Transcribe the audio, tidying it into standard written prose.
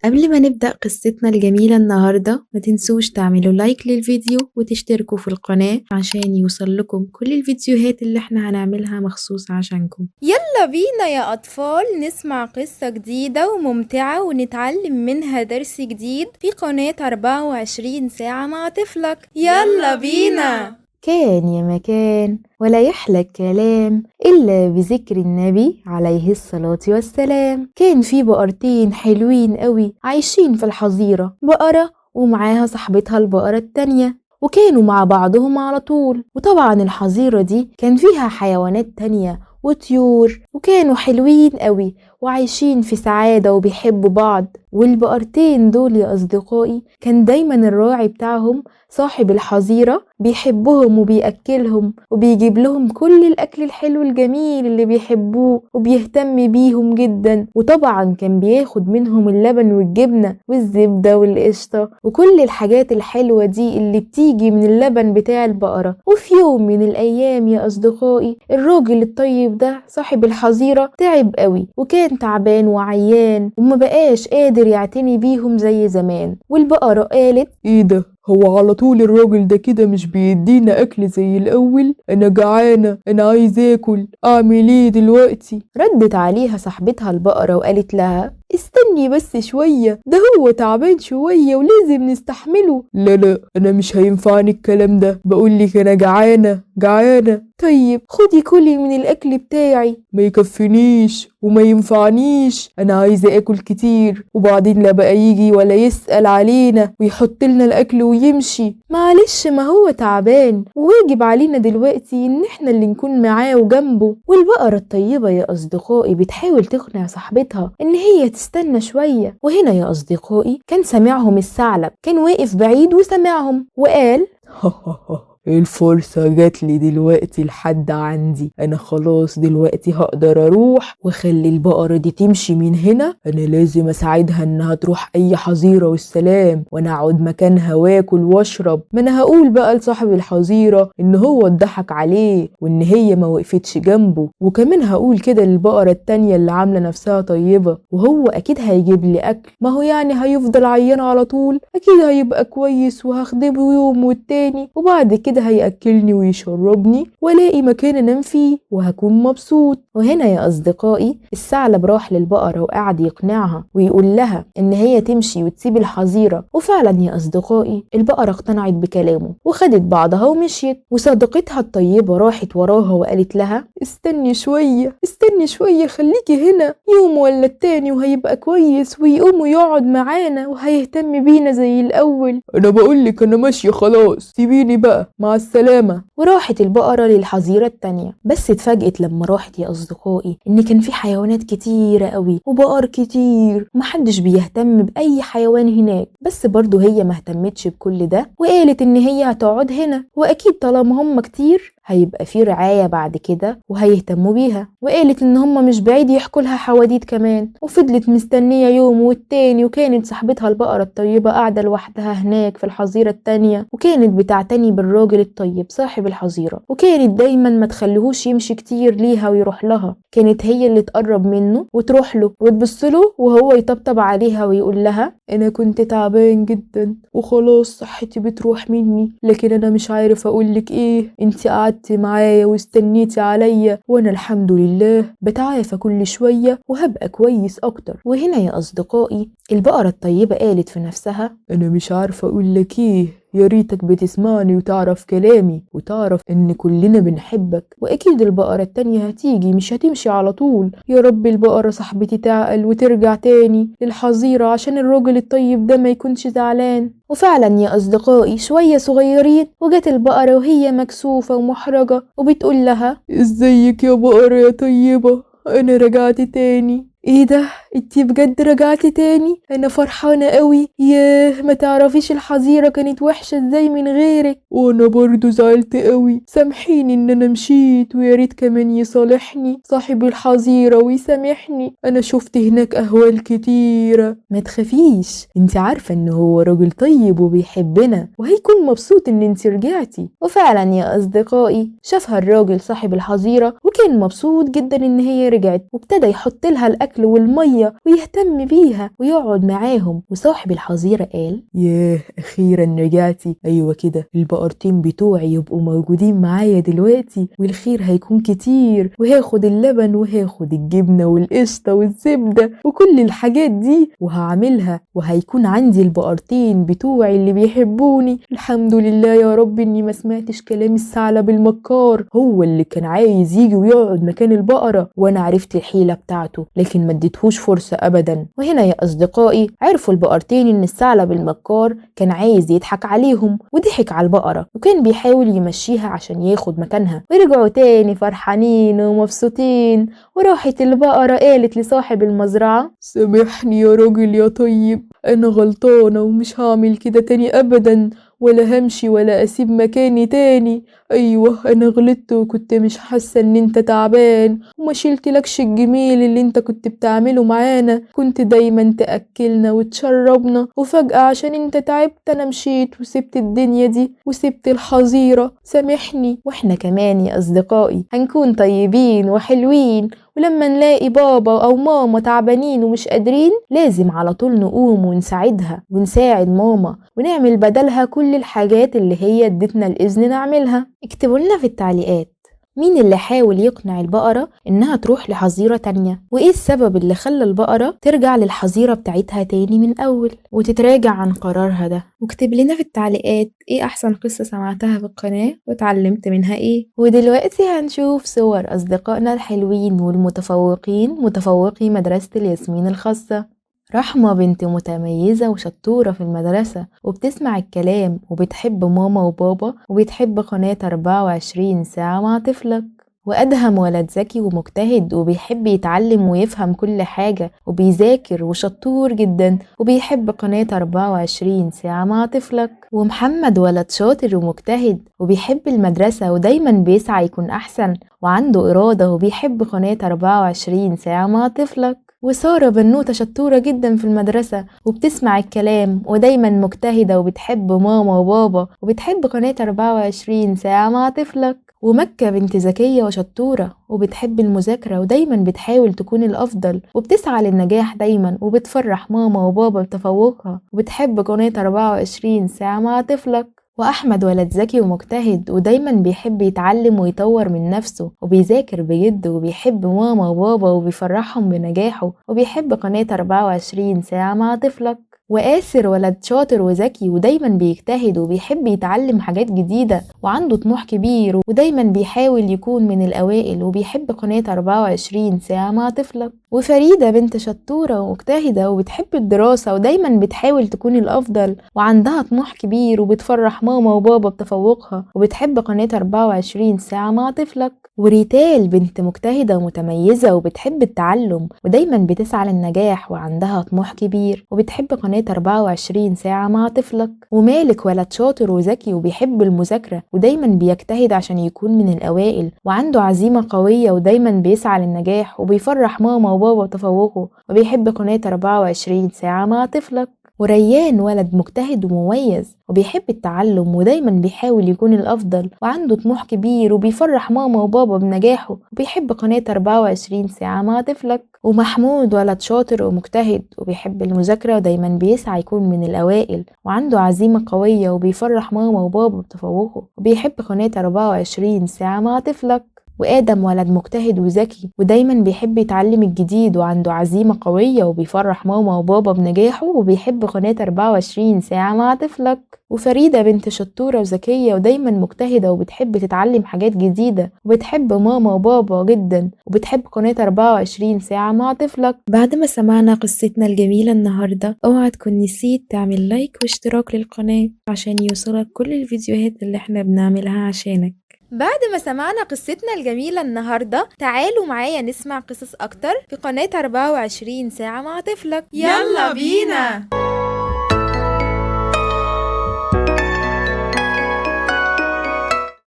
قبل ما نبدأ قصتنا الجميلة النهاردة ما تنسوش تعملوا لايك للفيديو وتشتركوا في القناة عشان يوصل لكم كل الفيديوهات اللي احنا هنعملها مخصوص عشانكم. يلا بينا يا أطفال نسمع قصة جديدة وممتعة ونتعلم منها درس جديد في قناة 24 ساعة مع طفلك. يلا بينا. كان يا مكان ولا يحلى الكلام إلا بذكر النبي عليه الصلاة والسلام. كان في بقرتين حلوين قوي عايشين في الحظيرة، بقرة ومعاها صاحبتها البقرة التانية، وكانوا مع بعضهم على طول. وطبعا الحظيرة دي كان فيها حيوانات تانية وطيور، وكانوا حلوين قوي وعايشين في سعادة وبيحبوا بعض. والبقرتين دول يا أصدقائي كان دايما الراعي بتاعهم صاحب الحظيرة بيحبهم وبيأكلهم وبيجيب لهم كل الأكل الحلو الجميل اللي بيحبوه وبيهتم بيهم جدا. وطبعا كان بياخد منهم اللبن والجبنة والزبدة والقشطة وكل الحاجات الحلوة دي اللي بتيجي من اللبن بتاع البقرة. وفي يوم من الأيام يا أصدقائي الراجل الطيب ده صاحب الحظيرة تعب قوي وكان تعبان وعيان وما بقاش قادر يعتني بيهم زي زمان. والبقرة قالت: ايه ده؟ هو على طول الراجل ده كده مش بيدينا اكل زي الاول؟ انا جعانه، انا عايز اكل، اعمل ايه دلوقتي؟ ردت عليها صاحبتها البقرة وقالت لها: استني بس شويه، ده هو تعبان شويه ولازم نستحمله. لا انا مش هينفعني الكلام ده، بقولك انا جعانه. طيب خدي كلي من الاكل بتاعي. ما يكفنيش وما ينفعنيش، انا عايزه اكل كتير، وبعدين لا بقى يجي ولا يسأل علينا ويحط لنا الاكل ويمشي. معلش ما هو تعبان وواجب علينا دلوقتي ان احنا اللي نكون معاه وجنبه. والبقرة الطيبة يا اصدقائي بتحاول تقنع صاحبتها ان هي تستنى شوية. وهنا يا اصدقائي كان سمعهم الثعلب، كان واقف بعيد وسمعهم وقال: الفرصة جات لي دلوقتي لحد عندي، انا خلاص دلوقتي هقدر اروح واخلي البقرة دي تمشي من هنا. انا لازم اساعدها انها تروح اي حظيرة والسلام، وانا اقعد مكانها واكل واشرب. ما انا هقول بقى لصاحب الحظيرة ان هو اتضحك عليه وان هي ما وقفتش جنبه، وكمان هقول كده للبقرة التانية اللي عاملة نفسها طيبة، وهو اكيد هيجيب لي اكل. ما هو يعني هيفضل عيان على طول؟ اكيد هيبقى كويس وهخدمه يوم والتاني، وبعد كده هيأكلني ويشربني والاقي مكان انام فيه وهكون مبسوط. وهنا يا أصدقائي الثعلب راح للبقرة وقعد يقنعها ويقول لها إن هي تمشي وتسيب الحظيرة. وفعلا يا أصدقائي البقرة اقتنعت بكلامه وخدت بعضها ومشيت. وصديقتها الطيبة راحت وراها وقالت لها: استني شوية، خليكي هنا يوم ولا التاني وهيبقى كويس ويقوم ويقعد معانا وهيهتم بينا زي الأول. أنا بقولك أنا ماشية خلاص، سيبيني بقى، مع السلامة. وراحت البقرة للحظيرة التانية. بس اتفاجئت لما راحت يا أصدقائي إن كان في حيوانات كتيرة قوي وبقر كتير ومحدش بيهتم بأي حيوان هناك. بس برضو هي مهتمتش بكل ده وقالت إن هي هتقعد هنا، وأكيد طالما هم كتير هيبقى في رعاية بعد كده وهيهتموا بيها. وقالت إن هم مش بعيد يحكوا لها حواديت كمان. وفضلت مستنية يوم والتاني، وكانت صاحبتها البقرة الطيبة قاعدة لوحدها هناك في الحظيرة التانية، وكانت بتعتني بالراجل الطيب صاحب الحظيرة، وكانت دايما ما تخليهوش يمشي كتير ليها ويروح لها. كانت هي اللي تقرب منه وتروح له وتبص له وهو يطبطب عليها ويقول لها: أنا كنت تعبان جدا وخلاص صحتي بتروح مني، لكن أنا مش عارف أقولك إيه. انتي قعدتي معايا واستنيتي عليا وأنا الحمد لله بتعافى كل شوية وهبقى كويس أكتر. وهنا يا أصدقائي البقرة الطيبة قالت في نفسها: أنا مش عارفة أقولك إيه، يا ريتك بتسمعني وتعرف كلامي وتعرف ان كلنا بنحبك، واكيد البقرة التانية هتيجي مش هتمشي على طول. يا رب البقرة صاحبتي تعقل وترجع تاني للحظيرة عشان الراجل الطيب ده ما يكونش زعلان. وفعلا يا أصدقائي شوية صغيرين وجت البقرة وهي مكسوفة ومحرجة وبتقول لها: ازيك يا بقرة يا طيبة، انا رجعت تاني. ايه ده؟ انتي بجد رجعتي تاني؟ انا فرحانة قوي. ياه، ما تعرفيش الحظيرة كانت وحشة ازاي من غيرك. وانا برضو زعلت قوي، سامحيني ان انا مشيت، ويا ريت كمان يصالحني صاحب الحظيرة ويسامحني، انا شفت هناك اهوال كتيرة. ما تخافيش، انتي عارفة ان هو راجل طيب وبيحبنا وهيكون مبسوط ان انتي رجعتي. وفعلا يا اصدقائي شافها الراجل صاحب الحظيرة وكان مبسوط جدا ان هي رجعت، وابتدى يحط لها الاكل الأكل والمية ويهتم بيها ويقعد معاهم. وصاحب الحظيرة قال: ياه أخيرا رجعتي. أيوة كده، البقرتين بتوعي يبقوا موجودين معايا دلوقتي والخير هيكون كتير، وهاخد اللبن وهاخد الجبنة والقشطة والزبدة وكل الحاجات دي وهعملها، وهيكون عندي البقرتين بتوعي اللي بيحبوني. الحمد لله يا رب إني ما سمعتش كلام الثعلب المكار، هو اللي كان عايز يجي ويقعد مكان البقرة وأنا عرفت الحيلة بتاعته، لكن ما اديتهوش فرصة أبدا. وهنا يا أصدقائي عرفوا البقرتين إن الثعلب المكار كان عايز يضحك عليهم، وضحك على البقرة وكان بيحاول يمشيها عشان ياخد مكانها. ورجعوا تاني فرحانين ومبسوطين. وراحت البقرة قالت لصاحب المزرعة: سامحني يا راجل يا طيب، أنا غلطانة ومش هعمل كده تاني أبدا، ولا همشي ولا أسيب مكاني تاني. أيوة أنا غلطت وكنت مش حاسة إن أنت تعبان وما شلتلكش الجميل اللي أنت كنت بتعمله معانا، كنت دايما تأكلنا وتشربنا، وفجأة عشان أنت تعبت أنا مشيت وسبت الدنيا دي وسبت الحظيرة، سامحني. واحنا كمان يا أصدقائي هنكون طيبين وحلوين، ولما نلاقي بابا أو ماما تعبانين ومش قادرين لازم على طول نقوم ونساعدها ونساعد ماما ونعمل بدلها كل الحاجات اللي هي ادتنا الإذن نعملها. اكتبوا لنا في التعليقات مين اللي حاول يقنع البقرة إنها تروح لحظيرة تانية، وإيه السبب اللي خلى البقرة ترجع للحظيرة بتاعتها تاني من أول وتتراجع عن قرارها ده. واكتب لنا في التعليقات إيه أحسن قصة سمعتها في القناة وتعلمت منها إيه. ودلوقتي هنشوف صور أصدقائنا الحلوين والمتفوقين، متفوقي مدرسة الياسمين الخاصة. رحمة بنت متميزة وشطورة في المدرسة وبتسمع الكلام وبتحب ماما وبابا وبتحب قناة 24 ساعة مع طفلك. وأدهم ولد ذكي ومجتهد وبيحب يتعلم ويفهم كل حاجة وبيذاكر وشطور جدا وبيحب قناة 24 ساعة مع طفلك. ومحمد ولد شاطر ومجتهد وبيحب المدرسة ودايما بيسعى يكون أحسن وعنده إرادة وبيحب قناة 24 ساعة مع طفلك. وسارة بنوتة شطورة جدا في المدرسة وبتسمع الكلام ودايما مجتهدة وبتحب ماما وبابا وبتحب قناة 24 ساعة مع طفلك. ومكة بنت ذكية وشطورة وبتحب المذاكرة ودايما بتحاول تكون الأفضل وبتسعى للنجاح دايما وبتفرح ماما وبابا بتفوقها وبتحب قناة 24 ساعة مع طفلك. وأحمد ولد ذكي ومجتهد ودايما بيحب يتعلم ويطور من نفسه وبيذاكر بجد وبيحب ماما وبابا وبيفرحهم بنجاحه وبيحب قناة 24 ساعة مع طفلك. وآسر ولد شاطر وذكي ودايما بيجتهد وبيحب يتعلم حاجات جديدة وعنده طموح كبير ودايما بيحاول يكون من الأوائل وبيحب قناة 24 ساعة مع طفلك. وفريدة بنت شطورة ومجتهدة وبتحب الدراسة ودايما بتحاول تكون الأفضل وعندها طموح كبير وبتفرح ماما وبابا بتفوقها وبتحب قناة 24 ساعة مع طفلك. وريتال بنت مجتهدة ومتميزة وبتحب التعلم ودايما بتسعى للنجاح وعندها طموح كبير وبتحب قناة 24 ساعة مع طفلك. ومالك ولد شاطر وذكي وبيحب المذاكرة ودايما بيجتهد عشان يكون من الأوائل وعنده عزيمة قوية ودايما بيسعى للنجاح وبيفرح ماما وبابا بتفوقه وبيحب قناة 24 ساعة مع طفلك. وريان ولد مجتهد ومميز وبيحب التعلم ودايما بيحاول يكون الأفضل وعنده طموح كبير وبيفرح ماما وبابا بنجاحه وبيحب قناة 24 ساعة مع طفلك. ومحمود ولد شاطر ومجتهد وبيحب المذاكرة ودايما بيسعى يكون من الأوائل وعنده عزيمة قوية وبيفرح ماما وبابا بتفوقه وبيحب قناة 24 ساعة مع طفلك. وآدم ولد مجتهد وذكي ودايما بيحب يتعلم الجديد وعنده عزيمة قوية وبيفرح ماما وبابا بنجاحه وبيحب قناة 24 ساعة مع طفلك. وفريدة بنت شطورة وذكية ودايما مجتهدة وبتحب تتعلم حاجات جديدة وبتحب ماما وبابا جدا وبتحب قناة 24 ساعة مع طفلك. بعد ما سمعنا قصتنا الجميلة النهاردة اوعى تكون نسيت تعمل لايك واشتراك للقناة عشان يوصلك كل الفيديوهات اللي احنا بنعملها عشانك. بعد ما سمعنا قصتنا الجميلة النهاردة تعالوا معايا نسمع قصص أكتر في قناة 24 ساعة مع طفلك. يلا بينا!